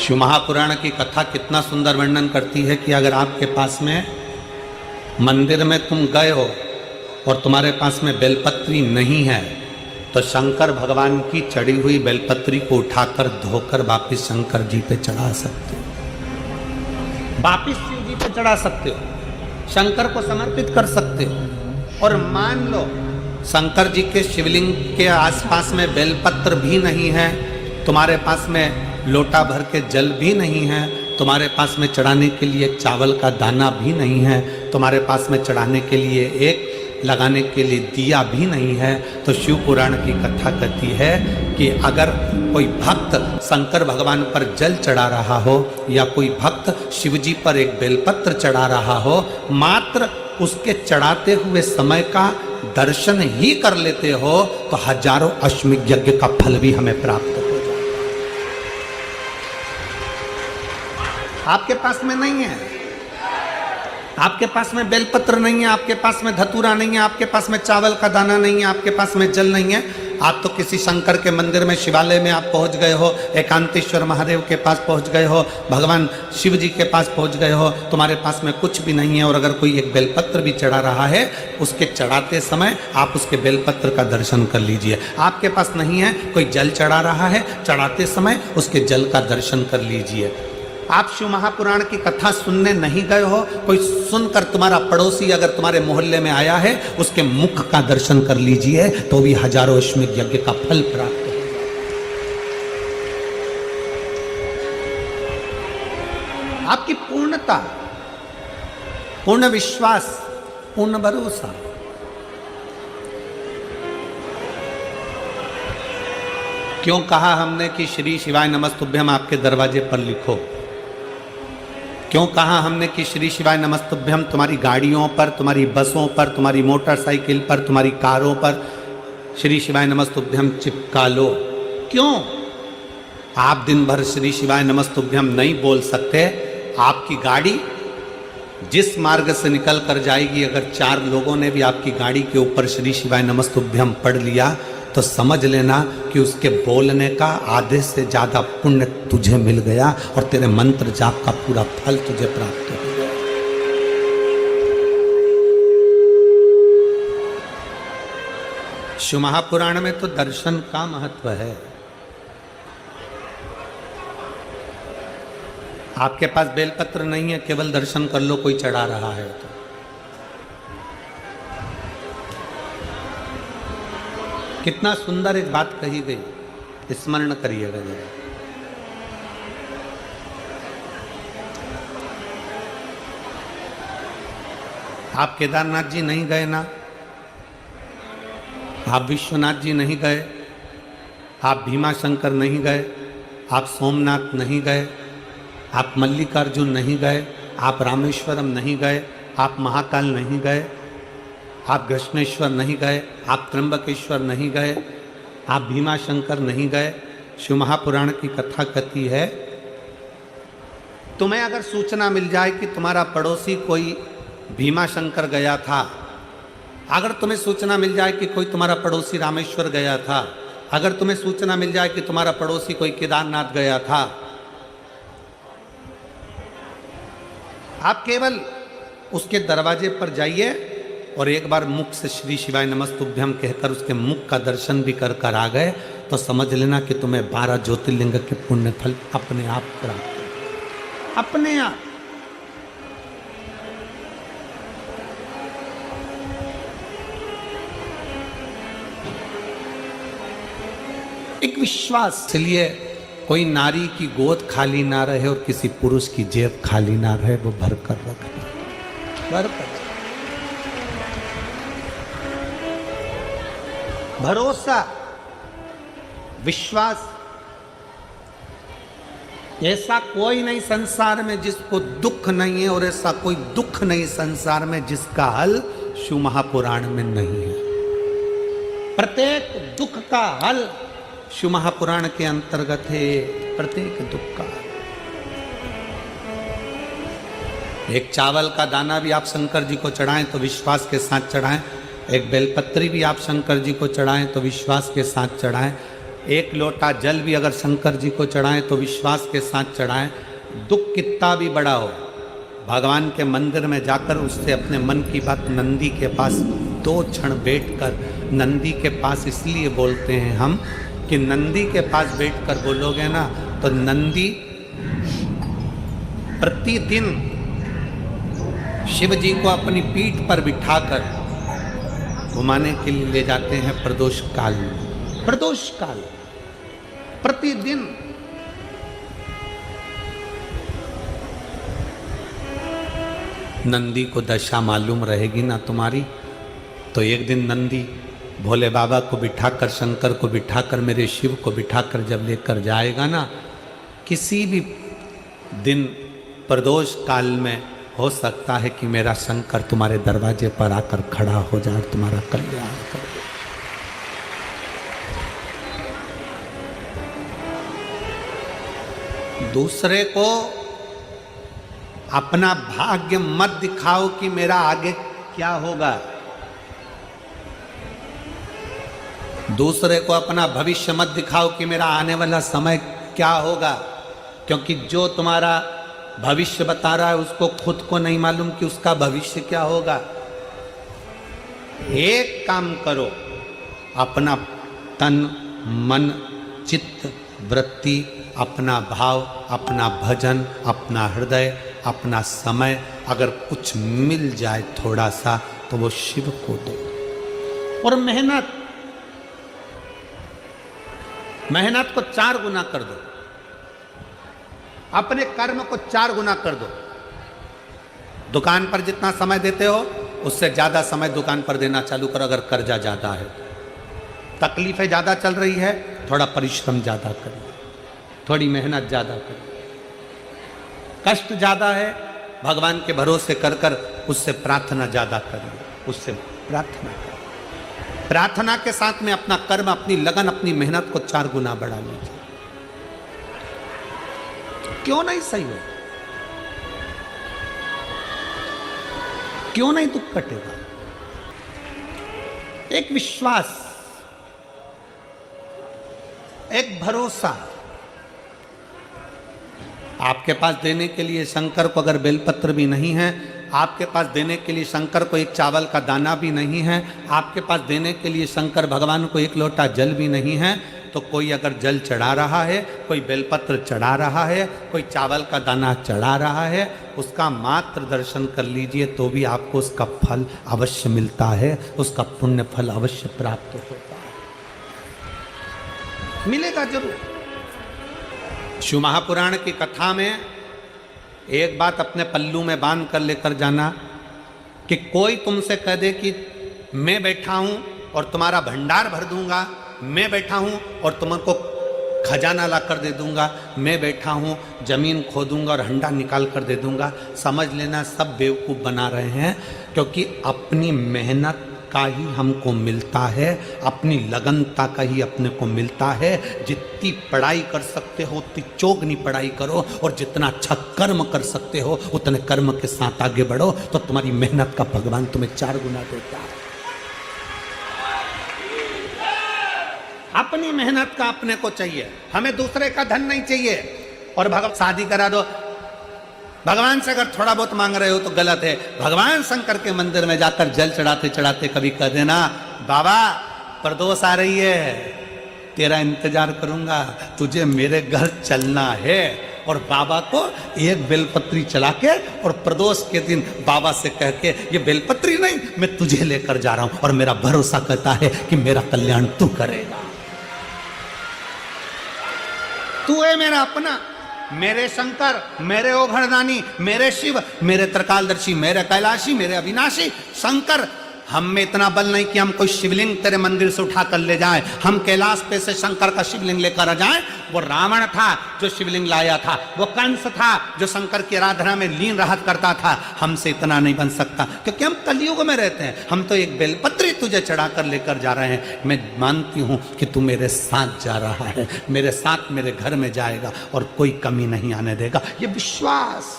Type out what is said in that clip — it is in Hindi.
शिव महापुराण की कथा कितना सुंदर वर्णन करती है कि अगर आपके पास में मंदिर में तुम गए हो और तुम्हारे पास में बेलपत्री नहीं है तो शंकर भगवान की चढ़ी हुई बेलपत्री को उठाकर धोकर वापिस शंकर जी पे चढ़ा सकते हो, वापिस शिव जी पे चढ़ा सकते हो, शंकर को समर्पित कर सकते हो। और मान लो शंकर जी के शिवलिंग के आसपास में बेलपत्र भी नहीं है, तुम्हारे पास में लोटा भर के जल भी नहीं है, तुम्हारे पास में चढ़ाने के लिए चावल का दाना भी नहीं है, तुम्हारे पास में चढ़ाने के लिए एक लगाने के लिए दिया भी नहीं है, तो शिव पुराण की कथा कहती है कि अगर कोई भक्त शंकर भगवान पर जल चढ़ा रहा हो या कोई भक्त शिव जी पर एक बेलपत्र चढ़ा रहा हो, मात्र उसके चढ़ाते हुए समय का दर्शन ही कर लेते हो तो हजारों अश्वमेध यज्ञ का फल भी हमें प्राप्त हो जाए। आपके पास में नहीं है, आपके पास में बेलपत्र नहीं है, आपके पास में धतूरा नहीं है, आपके पास में चावल का दाना नहीं है, आपके पास में जल नहीं है, आप तो किसी शंकर के मंदिर में शिवालय में आप पहुंच गए हो, एकांतेश्वर महादेव के पास पहुंच गए हो, भगवान शिव जी के पास पहुंच गए हो, तुम्हारे पास में कुछ भी नहीं है। और अगर कोई एक बेलपत्र भी चढ़ा रहा है, उसके चढ़ाते समय आप उसके बेलपत्र का दर्शन कर लीजिए। आपके पास नहीं है, कोई जल चढ़ा रहा है, चढ़ाते समय उसके जल का दर्शन कर लीजिए। आप शिव महापुराण की कथा सुनने नहीं गए हो, कोई सुनकर तुम्हारा पड़ोसी अगर तुम्हारे मोहल्ले में आया है, उसके मुख का दर्शन कर लीजिए तो भी हजारों अश्वमेध यज्ञ का फल प्राप्त हो। आपकी पूर्णता, पूर्ण विश्वास, पूर्ण भरोसा। क्यों कहा हमने कि श्री शिवाय नमस्तुभ्यम आपके दरवाजे पर लिखो? क्यों कहा हमने कि श्री शिवाय नमस्तुभ्यम तुम्हारी गाड़ियों पर, तुम्हारी बसों पर, तुम्हारी मोटरसाइकिल पर, तुम्हारी कारों पर श्री शिवाय नमस्तुभ्यम चिपका लो? क्यों? आप दिन भर श्री शिवाय नमस्तुभ्यम नहीं बोल सकते, आपकी गाड़ी जिस मार्ग से निकल कर जाएगी, अगर 4 लोगों ने भी आपकी गाड़ी के ऊपर श्री शिवाय नमस्तुभ्यम पढ़ लिया तो समझ लेना कि उसके बोलने का आधे से ज्यादा पुण्य तुझे मिल गया और तेरे मंत्र जाप का पूरा फल तुझे प्राप्त हो गया। शिव महापुराण में तो दर्शन का महत्व है। आपके पास बेलपत्र नहीं है, केवल दर्शन कर लो, कोई चढ़ा रहा है तो। कितना सुंदर एक बात कही गई, स्मरण करिएगा जरा। आप केदारनाथ जी नहीं गए ना, आप विश्वनाथ जी नहीं गए, आप भीमा शंकर नहीं गए, आप सोमनाथ नहीं गए, आप मल्लिकार्जुन नहीं गए, आप रामेश्वरम नहीं गए, आप महाकाल नहीं गए, आप कृष्णेश्वर नहीं गए, आप त्र्यंबकेश्वर नहीं गए, आप भीमा शंकर नहीं गए। शिव महापुराण की कथा कहती है, तुम्हें अगर सूचना मिल जाए कि तुम्हारा पड़ोसी कोई भीमा शंकर गया था, अगर तुम्हें सूचना मिल जाए कि कोई तुम्हारा पड़ोसी रामेश्वर गया था, अगर तुम्हें सूचना मिल जाए कि तुम्हारा पड़ोसी कोई केदारनाथ गया था, आप केवल उसके दरवाजे पर जाइए और एक बार मुख से श्री शिवाय नमस्तुभ्यम कहकर उसके मुख का दर्शन भी कर कर आ गए तो समझ लेना कि तुम्हें 12 ज्योतिर्लिंग के पुण्य फल अपने आप प्राप्त हो, अपने आप। एक विश्वास। इसलिए कोई नारी की गोद खाली ना रहे और किसी पुरुष की जेब खाली ना रहे, वो भर कर रखना, भर कर। भरोसा, विश्वास। ऐसा कोई नहीं संसार में जिसको दुख नहीं है और ऐसा कोई दुख नहीं संसार में जिसका हल शिव महापुराण में नहीं है। प्रत्येक दुख का हल शिव महापुराण के अंतर्गत है, प्रत्येक दुख का। एक चावल का दाना भी आप शंकर जी को चढ़ाएं तो विश्वास के साथ चढ़ाएं, एक बेलपत्री भी आप शंकर जी को चढ़ाएं तो विश्वास के साथ चढ़ाएं, एक लोटा जल भी अगर शंकर जी को चढ़ाएं तो विश्वास के साथ चढ़ाएं, दुख कितना भी बड़ा हो, भगवान के मंदिर में जाकर उससे अपने मन की बात नंदी के पास 2 क्षण बैठकर, नंदी के पास इसलिए बोलते हैं हम कि नंदी के पास बैठकर बोलोगे ना तो नंदी प्रतिदिन शिव जी को अपनी पीठ पर बिठाकर घुमाने के लिए ले जाते हैं प्रदोष काल में। प्रदोष काल प्रतिदिन नंदी को दशा मालूम रहेगी ना तुम्हारी, तो एक दिन नंदी भोले बाबा को बिठाकर, शंकर को बिठाकर, मेरे शिव को बिठाकर जब लेकर जाएगा ना, किसी भी दिन प्रदोष काल में हो सकता है कि मेरा शंकर तुम्हारे दरवाजे पर आकर खड़ा हो जाए, तुम्हारा कल्याण कर दे। दूसरे को अपना भाग्य मत दिखाओ कि मेरा आगे क्या होगा, दूसरे को अपना भविष्य मत दिखाओ कि मेरा आने वाला समय क्या होगा, क्योंकि जो तुम्हारा भविष्य बता रहा है उसको खुद को नहीं मालूम कि उसका भविष्य क्या होगा। एक काम करो, अपना तन मन चित्त वृत्ति, अपना भाव, अपना भजन, अपना हृदय, अपना समय, अगर कुछ मिल जाए थोड़ा सा तो वो शिव को दो। और मेहनत को 4 गुना कर दो, अपने कर्म को 4 गुना कर दो। दुकान पर जितना समय देते हो उससे ज्यादा समय दुकान पर देना चालू करो। अगर कर्जा ज्यादा है, तकलीफें ज्यादा चल रही है, थोड़ा परिश्रम ज्यादा करिए, थोड़ी मेहनत ज्यादा करिए। कष्ट ज्यादा है, भगवान के भरोसे कर कर उससे प्रार्थना ज्यादा करिए, उससे प्रार्थना करिए। प्रार्थना के साथ में अपना कर्म, अपनी लगन, अपनी मेहनत को 4 गुना बढ़ा लीजिए। क्यों नहीं सही हो, क्यों नहीं दुख कटेगा। एक विश्वास, एक भरोसा। आपके पास देने के लिए शंकर को अगर बेलपत्र भी नहीं है, आपके पास देने के लिए शंकर को एक चावल का दाना भी नहीं है, आपके पास देने के लिए शंकर भगवान को एक लोटा जल भी नहीं है, तो कोई अगर जल चढ़ा रहा है, कोई बेलपत्र चढ़ा रहा है, कोई चावल का दाना चढ़ा रहा है, उसका मात्र दर्शन कर लीजिए तो भी आपको उसका फल अवश्य मिलता है, उसका पुण्य फल अवश्य प्राप्त होता है, मिलेगा जरूर। शिव महापुराण की कथा में एक बात अपने पल्लू में बांध कर लेकर जाना कि कोई तुमसे कह दे कि मैं बैठा हूं और तुम्हारा भंडार भर दूंगा, मैं बैठा हूं और तुमको खजाना ला कर दे दूंगा, मैं बैठा हूं जमीन खोदूंगा और हंडा निकाल कर दे दूंगा, समझ लेना सब बेवकूफ़ बना रहे हैं। क्योंकि अपनी मेहनत का ही हमको मिलता है, अपनी लगनता का ही अपने को मिलता है। जितनी पढ़ाई कर सकते हो उतनी चौगनी पढ़ाई करो, और जितना अच्छा कर्म कर सकते हो उतने कर्म के साथ आगे बढ़ो, तो तुम्हारी मेहनत का भगवान तुम्हें 4 गुना देता है। अपनी मेहनत का अपने को चाहिए, हमें दूसरे का धन नहीं चाहिए। और भगवान शादी करा दो, भगवान से अगर थोड़ा बहुत मांग रहे हो तो गलत है। भगवान शंकर के मंदिर में जाकर जल चढ़ाते चढ़ाते कभी कह देना, बाबा प्रदोष आ रही है, तेरा इंतजार करूंगा, तुझे मेरे घर चलना है। और बाबा को एक बेलपत्री चला के और प्रदोष के दिन बाबा से कह के, ये बेलपत्री नहीं, मैं तुझे लेकर जा रहा हूं और मेरा भरोसा कहता है कि मेरा कल्याण तू करेगा। तू है मेरा अपना, मेरे शंकर, मेरे ओघड़दानी, मेरे शिव, मेरे त्रिकालदर्शी, मेरे कैलाशी, मेरे अविनाशी शंकर। हम में इतना बल नहीं कि हम कोई शिवलिंग तेरे मंदिर से उठा कर ले जाएं, हम कैलाश पे से शंकर का शिवलिंग लेकर आ जाएं। वो रावण था जो शिवलिंग लाया था, वो कंस था जो शंकर की आराधना में लीन रहा करता था। हमसे इतना नहीं बन सकता, क्योंकि हम कलयुग में रहते हैं। हम तो एक बेलपत्री तुझे चढ़ा कर लेकर जा रहे हैं। मैं मानती हूं कि तू मेरे साथ जा रहा है, मेरे साथ मेरे घर में जाएगा और कोई कमी नहीं आने देगा। ये विश्वास